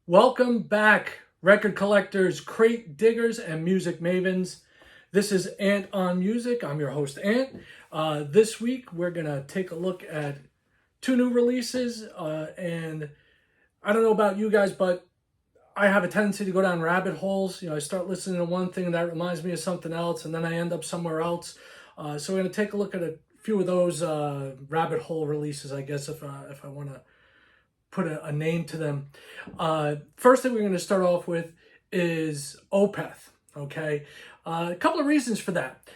Welcome back, record collectors, crate diggers, and music mavens. This is Ant on Music. I'm your host, Ant. This week, we're going to take a look at two new releases. And I don't know about you guys, but I have a tendency to go down rabbit holes. I start listening to one thing and that reminds me of something else, and then I end up somewhere else. So we're going to take a look at a few of those rabbit hole releases, I guess, if I want to put a name to them. First thing we're going to start off with is Opeth. Okay, a couple of reasons for that.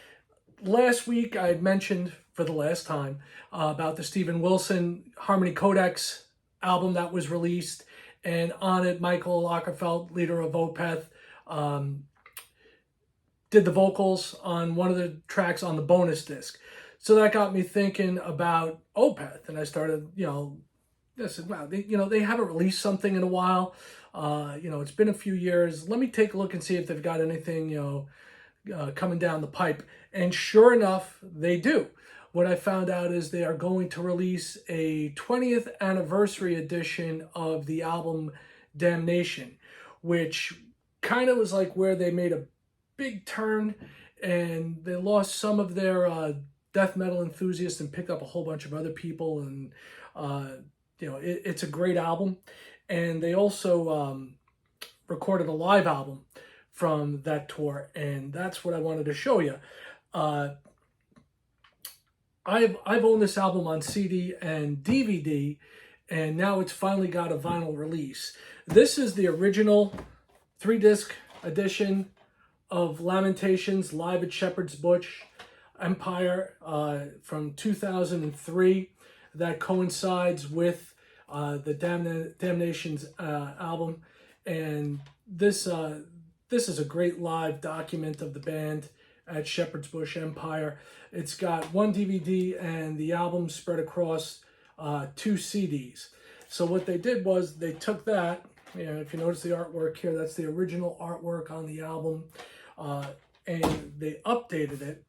Last week I mentioned for the last time about the Steven Wilson Harmony Codex album that was released, and on it Michael Lagerfeld, leader of Opeth, did the vocals on one of the tracks on the bonus disc. So that got me thinking about Opeth, and I started, I said, wow, they haven't released something in a while. It's been a few years. Let me take a look and see if they've got anything, coming down the pipe. And sure enough, they do. What I found out is they are going to release a 20th anniversary edition of the album Damnation, which kind of was like where they made a big turn and they lost some of their death metal enthusiasts and picked up a whole bunch of other people. And it's a great album, and they also recorded a live album from that tour, and that's what I wanted to show you. I've owned this album on CD and DVD, and now it's finally got a vinyl release. This is the original 3-disc edition of Lamentations live at Shepherd's Bush Empire from 2003. That coincides with the Damnation's album, and this is a great live document of the band at Shepherd's Bush Empire. It's got one DVD and the album spread across 2 CDs. So what they did was they took that. If you notice the artwork here, that's the original artwork on the album, and they updated it.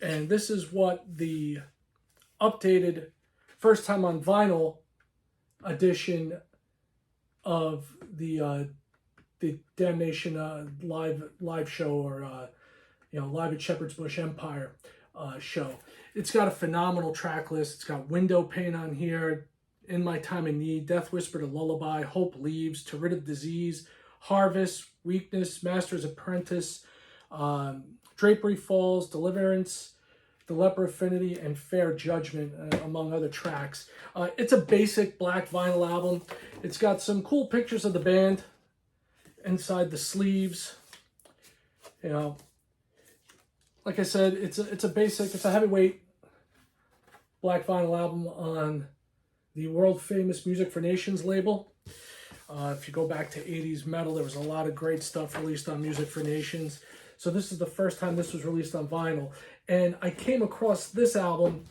And this is what the updated first time on vinyl edition of the Damnation live show, or live at Shepherd's Bush Empire show. It's got a phenomenal track list. It's got Window Pane on here, In My Time of Need, Death Whispered a Lullaby, Hope Leaves, To Rid of Disease, Harvest, Weakness, Master's Apprentice, Drapery Falls, Deliverance, The Leper Affinity, and Fair Judgment, among other tracks. It's a basic black vinyl album. It's got some cool pictures of the band inside the sleeves. Like I said, it's a heavyweight black vinyl album on the world famous Music for Nations label. If you go back to 80s metal, there was a lot of great stuff released on Music for Nations. So this is the first time this was released on vinyl. And I came across this album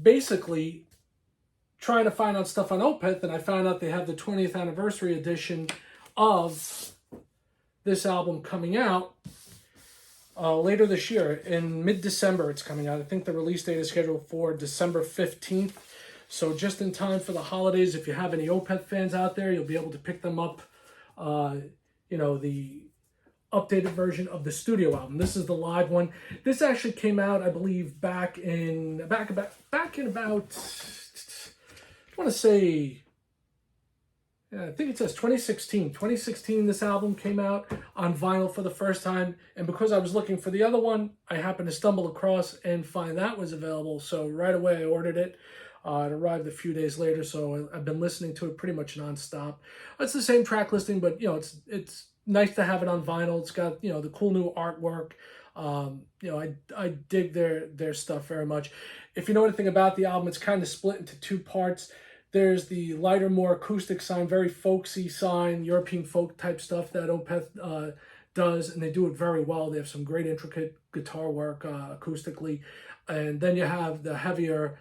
basically trying to find out stuff on Opeth, and I found out they have the 20th anniversary edition of this album coming out later this year. In mid-December it's coming out. I think the release date is scheduled for December 15th. So just in time for the holidays, if you have any Opeth fans out there, you'll be able to pick them up, the updated version of the studio album. This is the live one. This actually came out, I believe, back in about I want to say, I think it says 2016. 2016 this album came out on vinyl for the first time, and because I was looking for the other one, I happened to stumble across and find that was available. So right away I ordered it. It arrived a few days later, so I've been listening to it pretty much nonstop. It's the same track listing, but it's nice to have it on vinyl. It's got the cool new artwork. I dig their stuff very much. If you know anything about the album, it's kind of split into 2 parts. There's the lighter, more acoustic sign, very folksy sign, European folk type stuff that Opeth does, and they do it very well. They have some great intricate guitar work acoustically. And then you have the heavier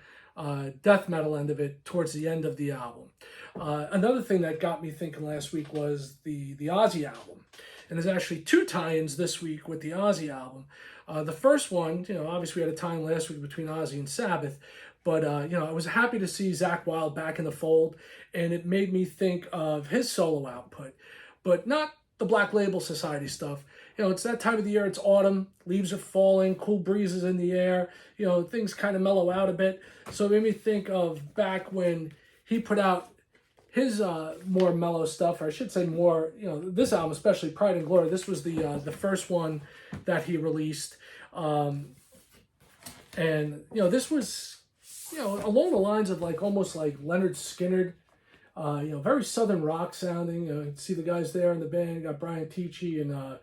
death metal end of it towards the end of the album. Another thing that got me thinking last week was the Ozzy album. And there's actually 2 tie-ins this week with the Ozzy album. The first one, obviously we had a tie-in last week between Ozzy and Sabbath, But, you know, I was happy to see Zakk Wylde back in the fold, and it made me think of his solo output, but not the Black Label Society stuff. You know, it's that time of the year, it's autumn, leaves are falling, cool breezes in the air, you know, things kind of mellow out a bit. So it made me think of back when he put out his more mellow stuff, or I should say more, you know, this album, especially Pride and Glory, this was the first one that he released. And, you know, this was, you know, along the lines of like almost like Leonard Skinner, you know, very Southern rock sounding. You can see the guys there in the band. You got Brian Ticci and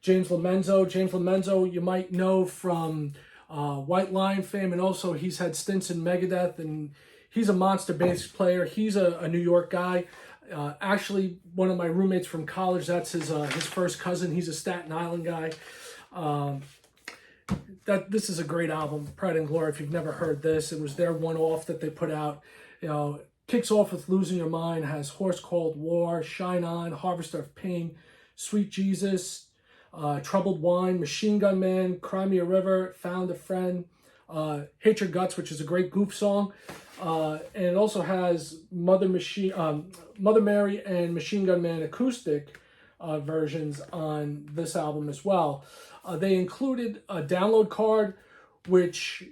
James Lomenzo. James Lomenzo, you might know from White Lion fame, and also he's had stints in Megadeth, and he's a monster bass player. He's a New York guy. Actually, one of my roommates from college, that's his first cousin. He's a Staten Island guy. This is a great album, Pride and Glory. If you've never heard this, it was their one-off that they put out. You know, kicks off with Losing Your Mind, has Horse Called War, Shine On, Harvester of Pain, Sweet Jesus, Troubled Wine, Machine Gun Man, Cry Me a River, Found a Friend, Hate Your Guts, which is a great goof song. And it also has Mother Mary and Machine Gun Man acoustic versions on this album as well. They included a download card, which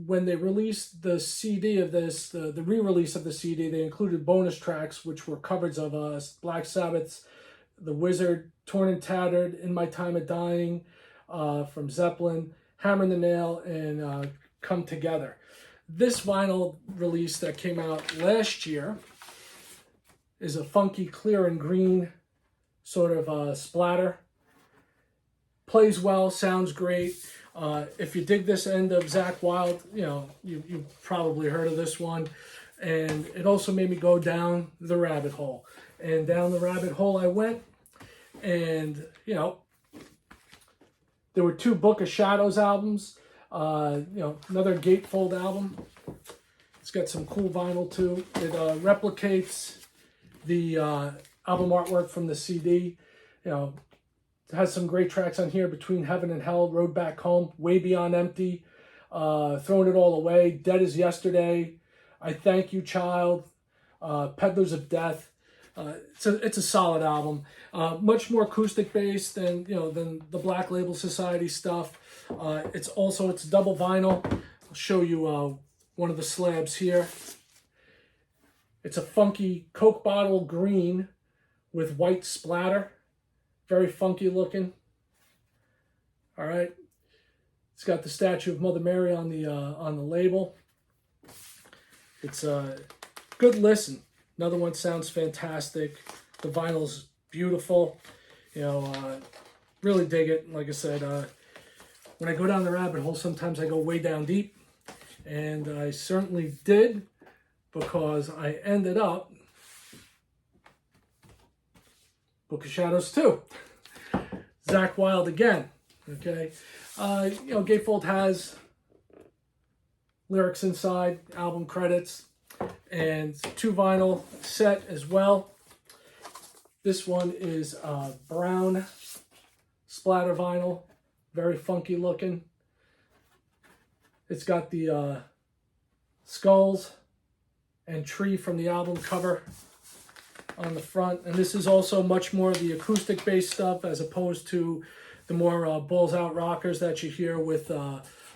when they released the CD of this, the re-release of the CD, they included bonus tracks, which were covers of Black Sabbath's The Wizard, Torn and Tattered, In My Time of Dying, from Zeppelin, Hammer and the Nail, and Come Together. This vinyl release that came out last year is a funky clear and green sort of splatter. Plays well, sounds great. If you dig this end of Zakk Wylde, you know, you've probably heard of this one. And it also made me go down the rabbit hole. And down the rabbit hole I went. And, you know, there were 2 Book of Shadows albums. You know, another gatefold album. It's got some cool vinyl too. It replicates the album artwork from the CD. You know, it has some great tracks on here: Between Heaven and Hell, Road Back Home, Way Beyond Empty, Throwing It All Away, Dead as Yesterday, I Thank You Child, Peddlers of Death. It's a solid album. Much more acoustic based than the Black Label Society stuff. It's double vinyl. I'll show you one of the slabs here. It's a funky Coke bottle green with white splatter. Very funky looking. All right. It's got the statue of Mother Mary on the label. It's a good listen. Another one sounds fantastic. The vinyl's beautiful. You know, really dig it. Like I said, when I go down the rabbit hole, sometimes I go way down deep. And I certainly did, because I ended up Book of Shadows 2. Zakk Wylde again. Okay. You know, Gatefold has lyrics inside, album credits, and 2 vinyl set as well. This one is brown splatter vinyl, very funky looking. It's got the skulls and tree from the album cover on the front. And this is also much more the acoustic based stuff as opposed to the more balls out rockers that you hear with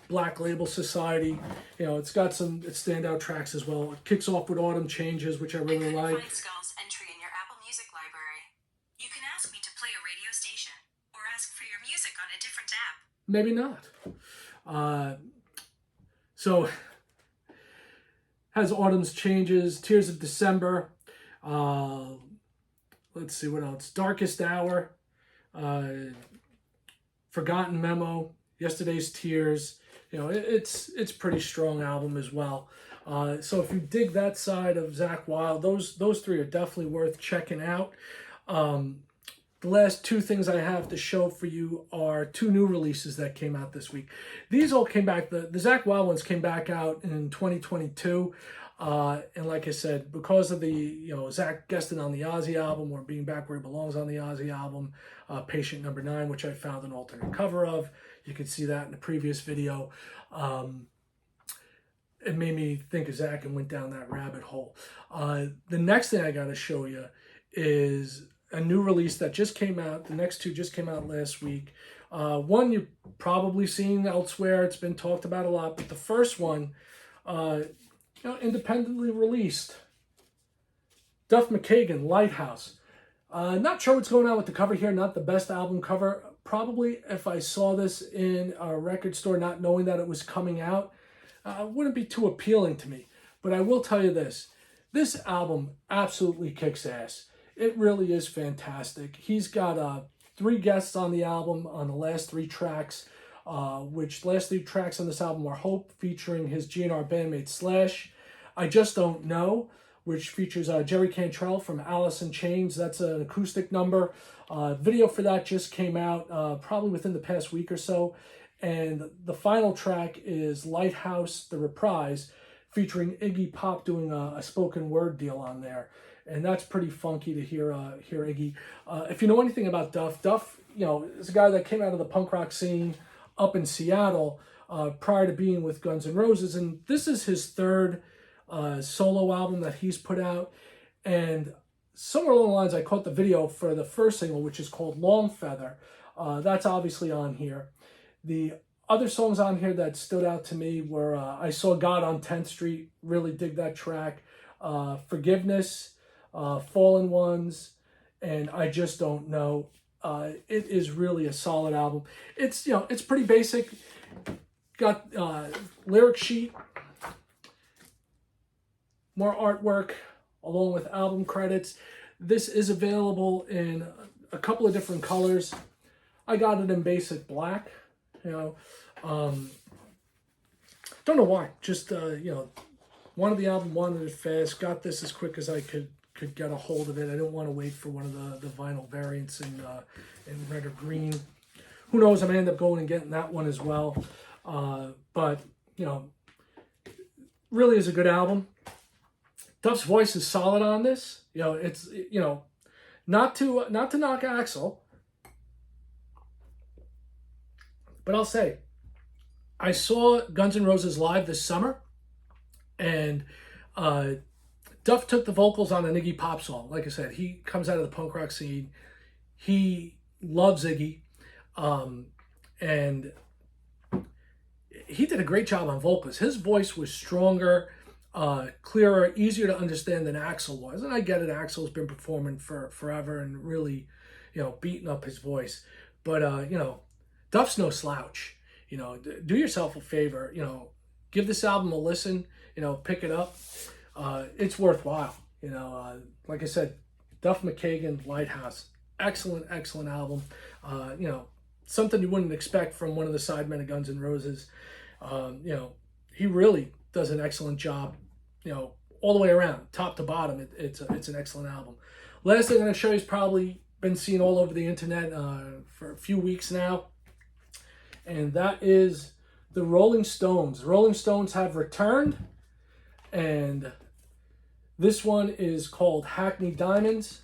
Black Label Society. You know, it's got some standout tracks as well. It kicks off with Autumn Changes, which I really like. Find Skulls entry in your Apple Music library. You can ask me to play a radio station or ask for your music on a different app. Maybe not. So has Autumn's Changes, Tears of December. Let's see what else. Darkest Hour, Forgotten Memo, Yesterday's Tears. You know, it's pretty strong album as well. So if you dig that side of Zakk Wylde, those 3 are definitely worth checking out. The last 2 things I have to show for you are 2 new releases that came out this week. These all came back, the Zakk Wylde ones came back out in 2022. And like I said, because of the, Zakk guesting on the Ozzy album, or being back where he belongs on the Ozzy album, Patient Number 9, which I found an alternate cover of. You can see that in the previous video. it made me think of Zach and went down that rabbit hole. The next thing I got to show you is a new release that just came out. The next two just came out last week. One you've probably seen elsewhere. It's been talked about a lot. But the first one, independently released. Duff McKagan, Lighthouse. Not sure what's going on with the cover here. Not the best album cover. Probably if I saw this in a record store not knowing that it was coming out, wouldn't be too appealing to me. But I will tell you this. This album absolutely kicks ass. It really is fantastic. He's got 3 guests on the album on the last 3 tracks, which last 3 tracks on this album are Hope featuring his GNR bandmate Slash, I Just Don't Know, which features Jerry Cantrell from Alice in Chains. That's an acoustic number. Video for that just came out probably within the past week or so. And the final track is Lighthouse, the reprise, featuring Iggy Pop doing a spoken word deal on there. And that's pretty funky to hear Iggy. If you know anything about Duff, is a guy that came out of the punk rock scene up in Seattle prior to being with Guns N' Roses. And this is his 3rd solo album that he's put out. And somewhere along the lines, I caught the video for the first single, which is called Long Feather. That's obviously on here. The other songs on here that stood out to me were I Saw God on 10th Street. Really dig that track. Forgiveness, Fallen Ones, and I Just Don't Know. It is really a solid album. It's pretty basic. Got lyric sheet, more artwork, along with album credits. This is available in a couple of different colors. I got it in basic black. Don't know why. Just wanted the album, wanted it fast. Got this as quick as I could get a hold of it. I didn't want to wait for one of the vinyl variants in red or green. Who knows? I may end up going and getting that one as well. But really is a good album. Duff's voice is solid on this. It's not to knock Axl, but I'll say I saw Guns N' Roses live this summer, and Duff took the vocals on an Iggy Pop song. Like I said, he comes out of the punk rock scene. He loves Iggy, and he did a great job on vocals. His voice was stronger, clearer, easier to understand than Axl was. And I get it, Axl's been performing for forever and really, beating up his voice. But, Duff's no slouch. Do yourself a favor, give this album a listen, pick it up. It's worthwhile. Like I said, Duff McKagan, Lighthouse, excellent album. Something you wouldn't expect from one of the sidemen of Guns N' Roses. He really does an excellent job, all the way around, top to bottom. It's an excellent album. Last thing I'm going to show you has probably been seen all over the internet for a few weeks now, and that is the Rolling Stones. The Rolling Stones have returned, and this one is called Hackney Diamonds.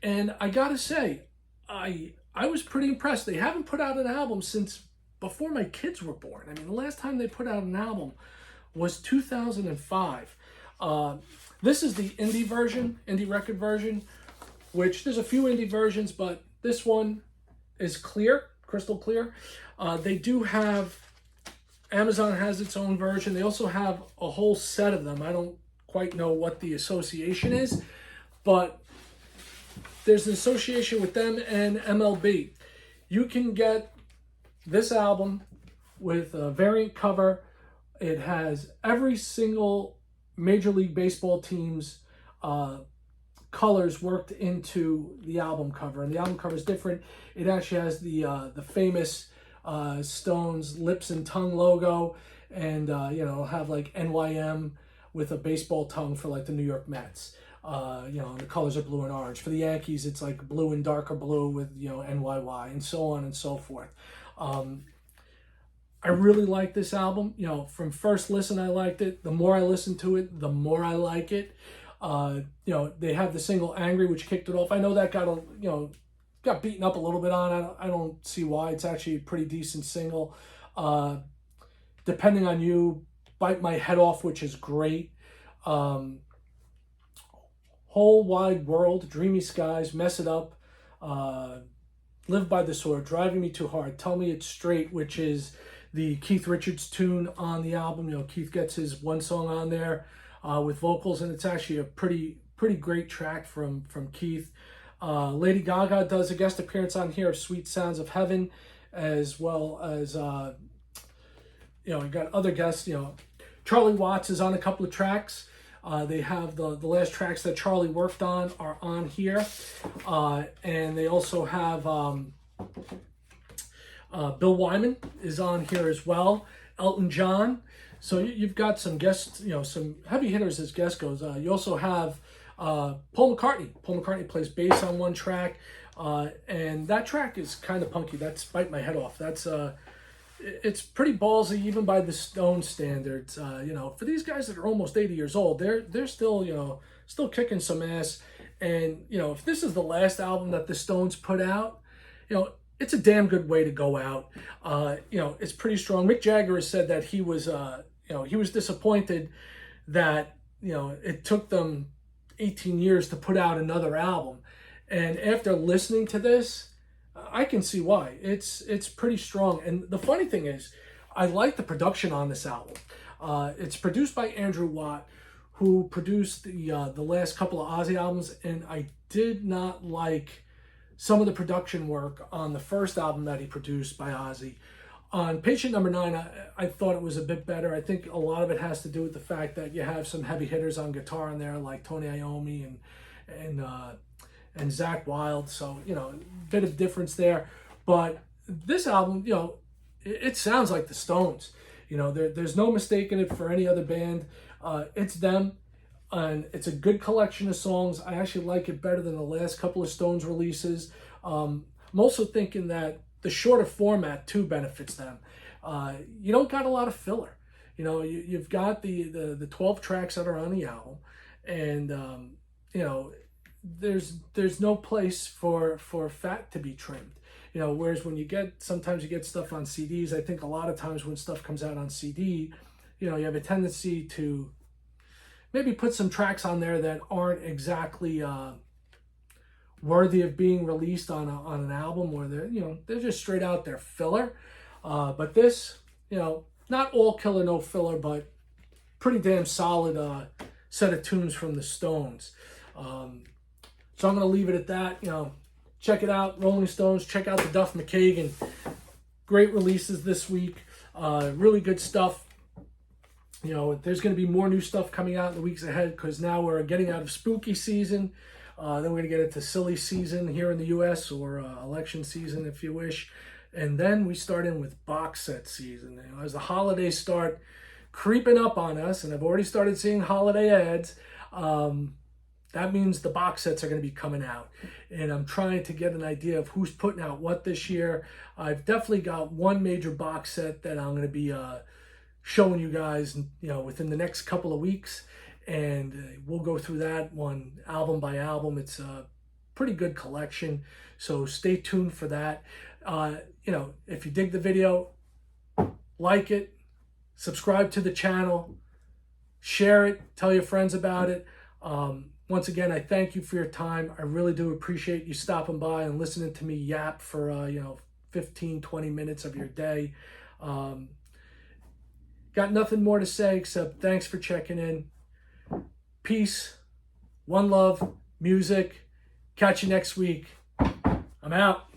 And I gotta say, I was pretty impressed. They haven't put out an album since before my kids were born. The last time they put out an album was 2005. This is the indie record version, which there's a few indie versions, but this one is clear, crystal clear. They do have, Amazon has its own version. They also have a whole set of them. I don't quite know what the association is, but there's an association with them and MLB. You can get this album with a variant cover. It has every single Major League Baseball team's colors worked into the album cover, and the album cover is different. It actually has the famous Stones lips and tongue logo, and it'll have like NYM with a baseball tongue for like the New York Mets. The colors are blue and orange. For the Yankees, it's like blue and darker blue with NYY, and so on and so forth. I really like this album. From first listen, I liked it. The more I listen to it, the more I like it. They have the single "Angry," which kicked it off. I know that got beaten up a little bit on. I don't see why. It's actually a pretty decent single. Depending on You, Bite My Head Off, which is great. Whole Wide World, Dreamy Skies, Mess It Up, Live by the Sword, Driving Me Too Hard, Tell Me It's Straight, which is the Keith Richards tune on the album. You know, Keith gets his one song on there with vocals, and it's actually a pretty great track from Keith. Lady Gaga does a guest appearance on here of Sweet Sounds of Heaven, as well as, you know, you got other guests. You know, Charlie Watts is on a couple of tracks. They have the last tracks that Charlie worked on are on here. And they also have Bill Wyman is on here as well. Elton John. So you've got some guests, you know, some heavy hitters as guest goes. You also have Paul McCartney. Paul McCartney plays bass on one track. And that track is kind of punky. That's Bite My Head Off. That's it's pretty ballsy even by the Stones standards. You know, for these guys that are almost 80 years old, they're still, you know, still kicking some ass. And, you know, if this is the last album that the Stones put out, you know, it's a damn good way to go out. You know, it's pretty strong. Mick Jagger has said that he was, you know, he was disappointed that, you know, it took them 18 years to put out another album. And after listening to this, I can see why. It's pretty strong. And the funny thing is, I like the production on this album. It's produced by Andrew Watt, who produced the last couple of Ozzy albums, and I did not like some of the production work on the first album that he produced by Ozzy. On Patient Number 9, I thought it was a bit better. I think a lot of it has to do with the fact that you have some heavy hitters on guitar in there, like Tony Iommi and Zakk Wylde. So, you know, a bit of difference there. But this album, you know, it sounds like the Stones. You know, there's no mistaking it for any other band. It's them, and it's a good collection of songs. I actually like it better than the last couple of Stones releases. I'm also thinking that the shorter format too benefits them. You don't got a lot of filler. You know, you've got the 12 tracks that are on the album, and you know, there's no place for fat to be trimmed. You know, whereas when sometimes you get stuff on CDs, I think a lot of times when stuff comes out on CD, you know, you have a tendency to maybe put some tracks on there that aren't exactly worthy of being released on an album, where they're just straight out there filler. But this, you know, not all killer, no filler, but pretty damn solid set of tunes from the Stones. So I'm going to leave it at that. You know, check it out, Rolling Stones. Check out the Duff McKagan. Great releases this week. Really good stuff. You know, there's going to be more new stuff coming out in the weeks ahead, because now we're getting out of spooky season. Then we're going to get into silly season here in the U.S., or election season, if you wish. And then we start in with box set season. You know, as the holidays start creeping up on us, and I've already started seeing holiday ads, that means the box sets are going to be coming out. And I'm trying to get an idea of who's putting out what this year. I've definitely got one major box set that I'm going to be showing you guys, you know, within the next couple of weeks. And we'll go through that one album by album. It's a pretty good collection, so stay tuned for that. You know, if you dig the video, like it, subscribe to the channel, share it, tell your friends about it. Once again, I thank you for your time. I really do appreciate you stopping by and listening to me yap for, you know, 15, 20 minutes of your day. Got nothing more to say except thanks for checking in. Peace, one love, music. Catch you next week. I'm out.